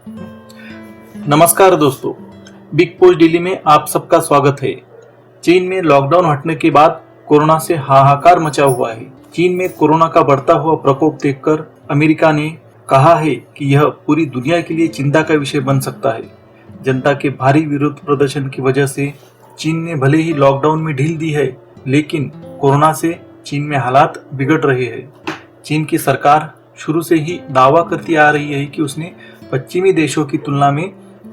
नमस्कार दोस्तों, big post daily में आप सबका स्वागत है। चीन में लॉकडाउन हटने के बाद कोरोना से हाहाकार मचा हुआ है। चीन में कोरोना का बढ़ता हुआ प्रकोप देखकर अमेरिका ने कहा है कि यह पूरी दुनिया के लिए चिंता का विषय बन सकता है। जनता के भारी विरोध प्रदर्शन की वजह से चीन ने भले ही लॉकडाउन में ढील दी है, लेकिन कोरोना से चीन में हालात बिगड़ रहे हैं। चीन की सरकार शुरू से ही दावा करती आ रही है कि उसने पश्चिमी देशों की तुलना में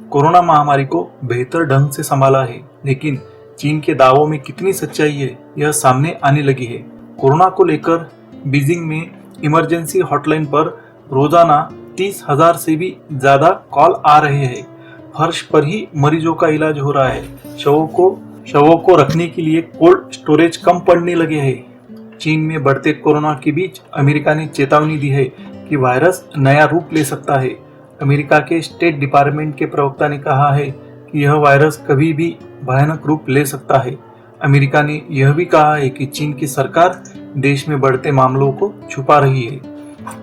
कोरोना महामारी को बेहतर ढंग से संभाला है, लेकिन चीन के दावों में कितनी सच्चाई है यह सामने आने लगी है। कोरोना को लेकर बीजिंग में इमरजेंसी हॉटलाइन पर रोजाना 30,000 से भी ज्यादा कॉल आ रहे हैं। फर्श पर ही मरीजों का इलाज हो रहा है। शवों को रखने के लिए कोल्ड स्टोरेज कम पड़ने लगे हैं। चीन में बढ़ते कोरोना के बीच अमेरिका ने चेतावनी दी है कि वायरस नया रूप ले सकता है। अमेरिका के स्टेट डिपार्टमेंट के प्रवक्ता ने कहा है कि यह वायरस कभी भी भयानक रूप ले सकता है। अमेरिका ने यह भी कहा है कि चीन की सरकार देश में बढ़ते मामलों को छुपा रही है।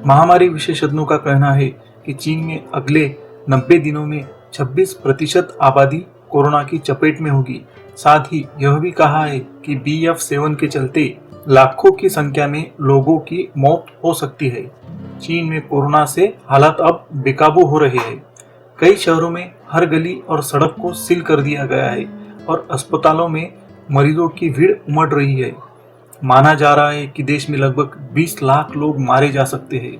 महामारी विशेषज्ञों का कहना है कि चीन में अगले 90 दिनों में 26% आबादी कोरोना की चपेट में होगी। साथ ही यह भी कहा है कि BF7 के चलते लाखों की संख्या में लोगों की मौत हो सकती है। चीन में कोरोना से हालात अब बेकाबू हो रहे हैं। कई शहरों में हर गली और सड़क को सील कर दिया गया है और अस्पतालों में मरीजों की भीड़ उमड़ रही है। माना जा रहा है कि देश में लगभग 20 लाख लोग मारे जा सकते हैं।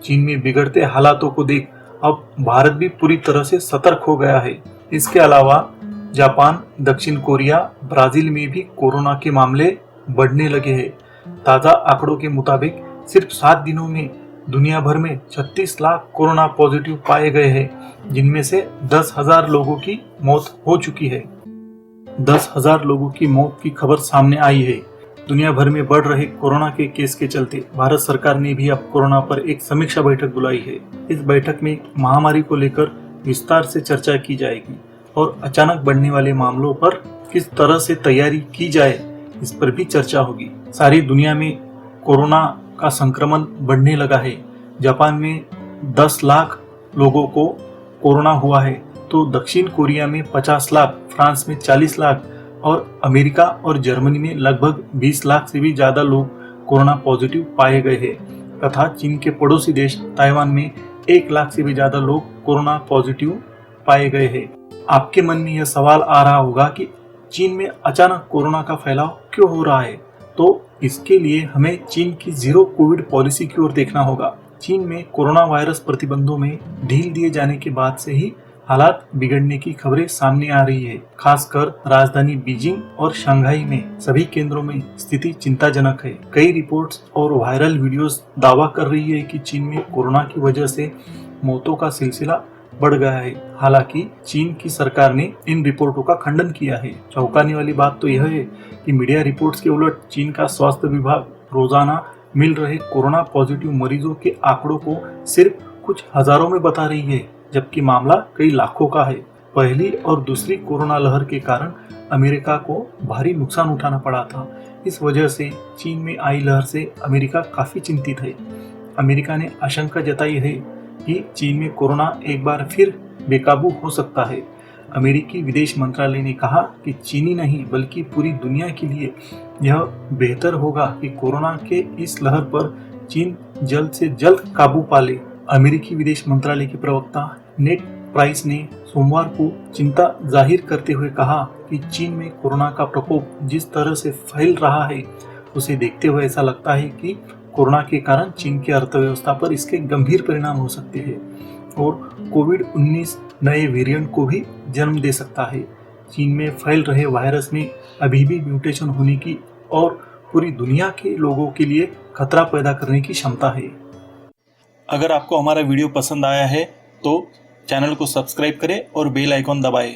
चीन में बिगड़ते हालातों को देख अब भारत भी पूरी तरह से सतर्क हो गया है। इसके अलावा जापान, दक्षिण कोरिया, ब्राजील में भी कोरोना के मामले बढ़ने लगे हैं। ताज़ा आंकड़ों के मुताबिक सिर्फ 7 दिनों में दुनिया भर में 36 लाख कोरोना पॉजिटिव पाए गए हैं, जिनमें से 10,000 लोगों की मौत हो चुकी है। 10,000 लोगों की मौत की खबर सामने आई है। दुनिया भर में बढ़ रहे कोरोना के केस के चलते भारत सरकार ने भी अब कोरोना पर एक समीक्षा बैठक बुलाई है। इस बैठक में महामारी को लेकर विस्तार से चर्चा की जाएगी और अचानक बढ़ने वाले मामलों पर किस तरह से तैयारी की जाए, इस पर भी चर्चा होगी। सारी दुनिया में कोरोना का संक्रमण बढ़ने लगा है। जापान में 10 लाख लोगों को कोरोना हुआ है, तो दक्षिण कोरिया में 50 लाख, फ्रांस में 40 लाख और अमेरिका और जर्मनी में लगभग 20 लाख से भी ज्यादा लोग कोरोना पॉजिटिव पाए गए हैं तथा चीन के पड़ोसी देश ताइवान में 1 लाख से भी ज्यादा लोग कोरोना पॉजिटिव पाए गए हैं। आपके मन में यह सवाल आ रहा होगा कि चीन में अचानक कोरोना का फैलाव क्यों हो रहा है, तो इसके लिए हमें चीन की जीरो कोविड पॉलिसी की ओर देखना होगा। चीन में कोरोना वायरस प्रतिबंधों में ढील दिए जाने के बाद से ही हालात बिगड़ने की खबरें सामने आ रही है। खासकर राजधानी बीजिंग और शंघाई में सभी केंद्रों में स्थिति चिंताजनक है। कई रिपोर्ट्स और वायरल वीडियोस दावा कर रही है कि चीन में कोरोना की वजह से मौतों का सिलसिला बढ़ गया है। हालांकि चीन की सरकार ने इन रिपोर्टों का खंडन किया है। चौंकाने वाली बात तो यह है कि मीडिया रिपोर्ट्स के उलट चीन का स्वास्थ्य विभाग रोजाना मिल रहे कोरोना पॉजिटिव मरीजों के आंकड़ों को सिर्फ कुछ हजारों में बता रही है, जबकि मामला कई लाखों का है। पहली और दूसरी कोरोना लहर के कारण अमेरिका को भारी नुकसान उठाना पड़ा था। इस वजह से चीन में आई लहर से अमेरिका काफी चिंतित है। अमेरिका ने आशंका जताई है कि चीन में कोरोना एक बार फिर बेकाबू हो सकता है। अमेरिकी विदेश मंत्रालय ने कहा कि चीनी नहीं बल्कि पूरी दुनिया के लिए यह बेहतर होगा कि कोरोना के इस लहर पर चीन जल्द से जल्द काबू पा ले। अमेरिकी विदेश मंत्रालय के प्रवक्ता नेड प्राइस ने सोमवार को चिंता जाहिर करते हुए कहा कि चीन में कोरोना का प्रकोप जिस तरह से फैल रहा है, उसे देखते हुए ऐसा लगता है कि कोरोना के कारण चीन की अर्थव्यवस्था पर इसके गंभीर परिणाम हो सकते हैं और कोविड-19 नए वेरिएंट को भी जन्म दे सकता है। चीन में फैल रहे वायरस में अभी भी म्यूटेशन होने की और पूरी दुनिया के लोगों के लिए खतरा पैदा करने की क्षमता है। अगर आपको हमारा वीडियो पसंद आया है तो चैनल को सब्सक्राइब करें और बेल आइकॉन दबाएं।